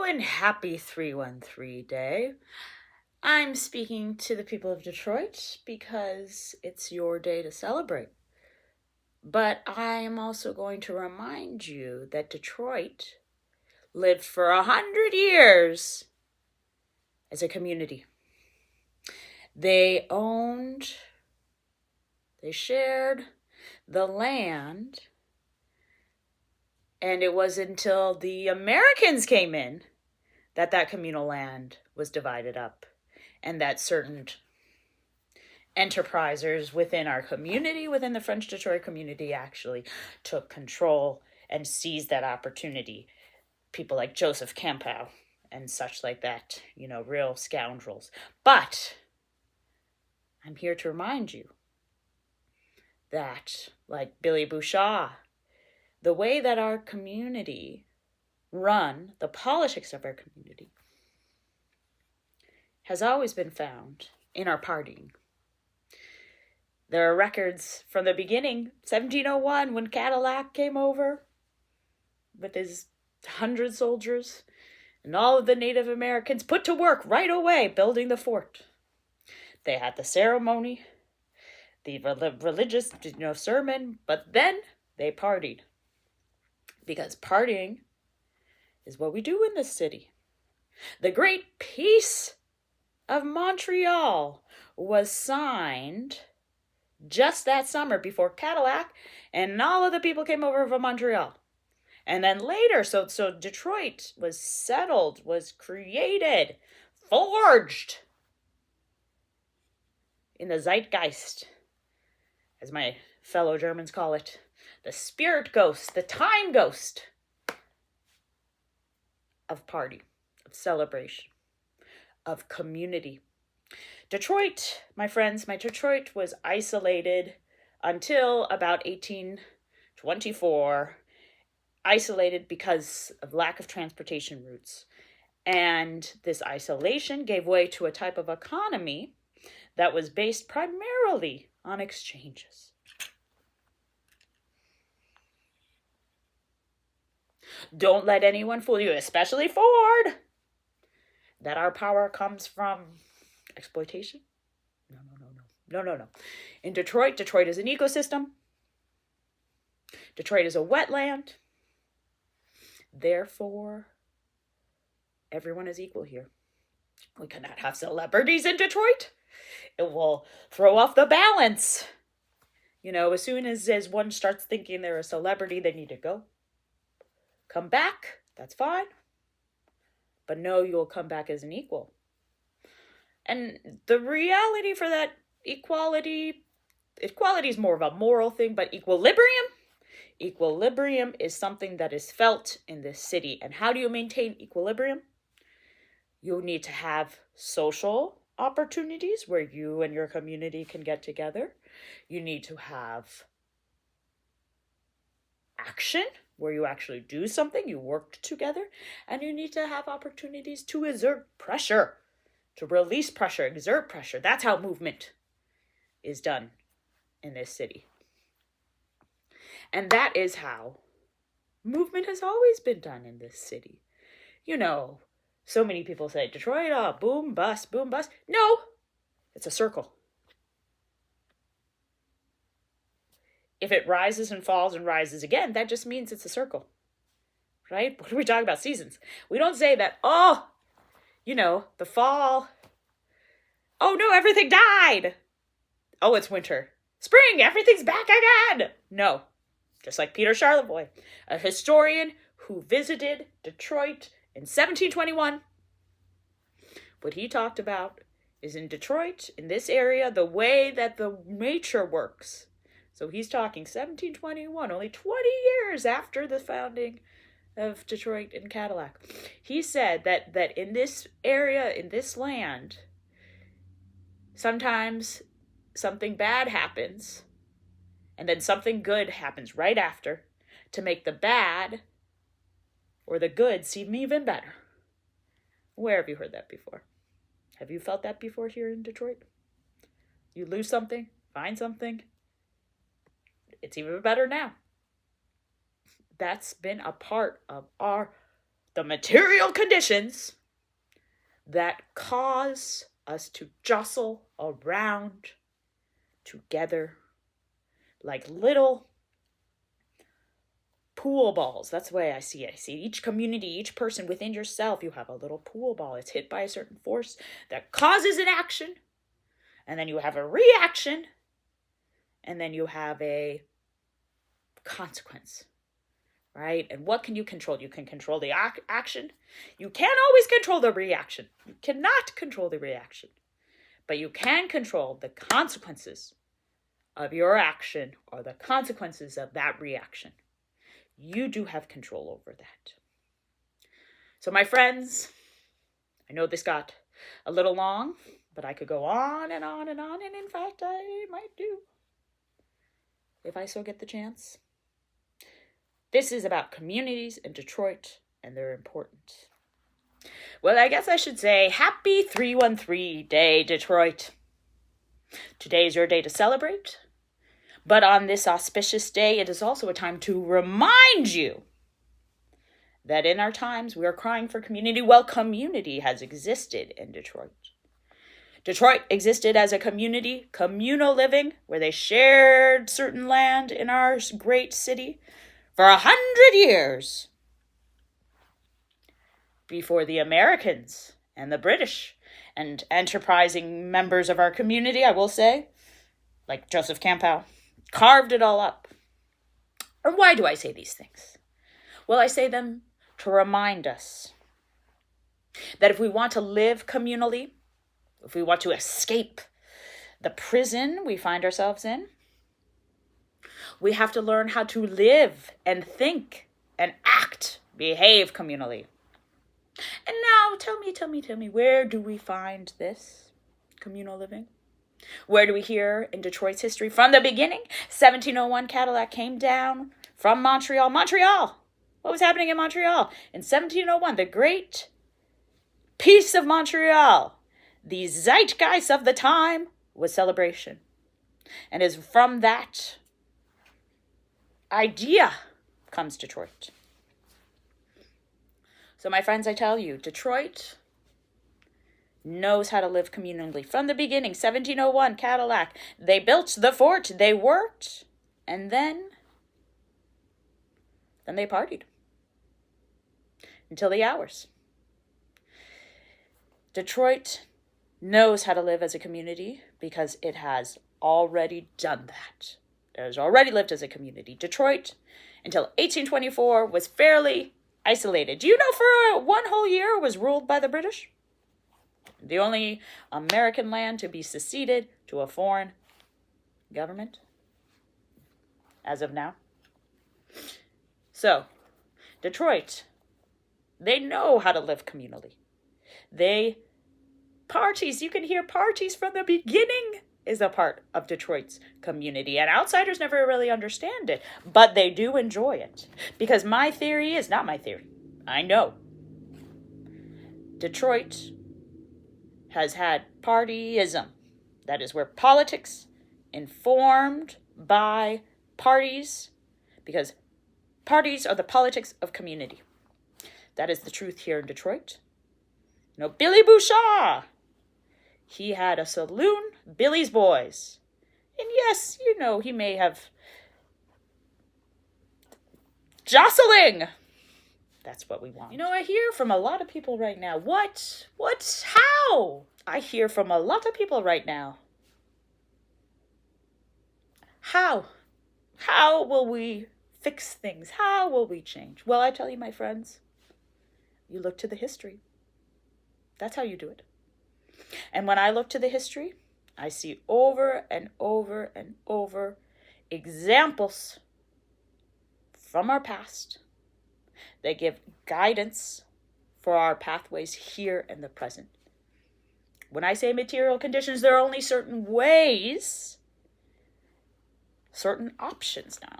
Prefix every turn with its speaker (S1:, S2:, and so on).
S1: and happy 313 Day. I'm speaking to the people of Detroit because it's your day to celebrate. But I am also going to remind you that Detroit lived for 100 years as a community. They shared the land, and it was until the Americans came in that communal land was divided up, and that certain enterprisers within our community, within the French Detroit community, actually took control and seized that opportunity. People like Joseph Campau and such like that, real scoundrels. But I'm here to remind you that, like Billy Bouchard, the way that our community run, the politics of our community, has always been found in our partying. There are records from the beginning, 1701, when Cadillac came over with his 100 soldiers, and all of the Native Americans put to work right away building the fort. They had the ceremony, the religious sermon, but then they partied. Because partying is what we do in this city. The Great Peace of Montreal was signed just that summer before Cadillac and all of the people came over from Montreal. And then later, so Detroit was settled, was created, forged in the zeitgeist, as my fellow Germans call it, the spirit ghost, the time ghost of party, of celebration, of community. Detroit, my friends, Detroit was isolated until about 1824, isolated because of lack of transportation routes. And this isolation gave way to a type of economy that was based primarily on exchanges. Don't let anyone fool you, especially Ford, that our power comes from exploitation? No. In Detroit is an ecosystem. Detroit is a wetland. Therefore, everyone is equal here. We cannot have celebrities in Detroit. It will throw off the balance. As soon as one starts thinking they're a celebrity, they need to go. Come back, that's fine. But no, you'll come back as an equal. And the reality for that equality is more of a moral thing, but equilibrium is something that is felt in this city. And how do you maintain equilibrium? You need to have social opportunities where you and your community can get together. You need to have action where you actually do something, you work together, and you need to have opportunities to exert pressure. To release pressure, exert pressure. That's how movement is done in this city. And that is how movement has always been done in this city. So many people say, Detroit, boom, bust, boom, bust. No, it's a circle. If it rises and falls and rises again, that just means it's a circle. Right? What are we talking about? Seasons. We don't say that, the fall. Oh no, everything died. Oh, it's winter. Spring, everything's back again. No, just like Peter Charlevoix, a historian who visited Detroit in 1721. What he talked about is in Detroit, in this area, the way that the nature works. So he's talking 1721, only 20 years after the founding of Detroit and Cadillac. He said that in this area, in this land, sometimes something bad happens, and then something good happens right after to make the bad or the good seem even better. Where have you heard that before? Have you felt that before here in Detroit? You lose something, find something, it's even better now. That's been a part of the material conditions that cause us to jostle around together like little pool balls. That's the way I see it. I see each community, each person within yourself, you have a little pool ball. It's hit by a certain force that causes an action, and then you have a reaction, and then you have a consequence, right? And what can you control? You can control the action. You can't always control the reaction. You cannot control the reaction, but you can control the consequences of your action or the consequences of that reaction. You do have control over that. So my friends, I know this got a little long, but I could go on and on and on, and in fact, I might do, if I so get the chance. This is about communities in Detroit, and they're important. Well, I guess I should say happy 313 Day, Detroit. Today is your day to celebrate, but on this auspicious day, it is also a time to remind you that in our times we are crying for community. Well, community has existed in Detroit. Detroit existed as a community, communal living, where they shared certain land in our great city for 100 years before the Americans and the British and enterprising members of our community, I will say, like Joseph Campbell, carved it all up. Or why do I say these things? Well, I say them to remind us that if we want to live communally, if we want to escape the prison we find ourselves in, we have to learn how to live and think and act, behave communally. And now tell me, where do we find this communal living? Where do we hear in Detroit's history? From the beginning, 1701 Cadillac came down from Montreal. What was happening in Montreal? In 1701, the great Peace of Montreal. The zeitgeist of the time was celebration. And is from that idea comes Detroit. So my friends, I tell you, Detroit knows how to live communally. From the beginning, 1701 Cadillac, they built the fort, they worked, and then they partied until the hours. Detroit knows how to live as a community because it has already done that. It has already lived as a community. Detroit, until 1824, was fairly isolated. Do you know for one whole year was ruled by the British? The only American land to be seceded to a foreign government as of now. So, Detroit, they know how to live communally. Parties, you can hear parties from the beginning is a part of Detroit's community. And outsiders never really understand it, but they do enjoy it. Because my theory is not my theory. I know. Detroit has had partyism. That is where politics informed by parties, because parties are the politics of community. That is the truth here in Detroit. You know, Billy Bouchard, he had a saloon, Billy's Boys. And yes, you know, he may have jostling. That's what we want. You know, I hear from a lot of people right now. How? I hear from a lot of people right now. How? How will we fix things? How will we change? Well, I tell you, my friends, you look to the history. That's how you do it. And when I look to the history, I see over and over and over examples from our past that give guidance for our pathways here in the present. When I say material conditions, there are only certain ways, certain options now.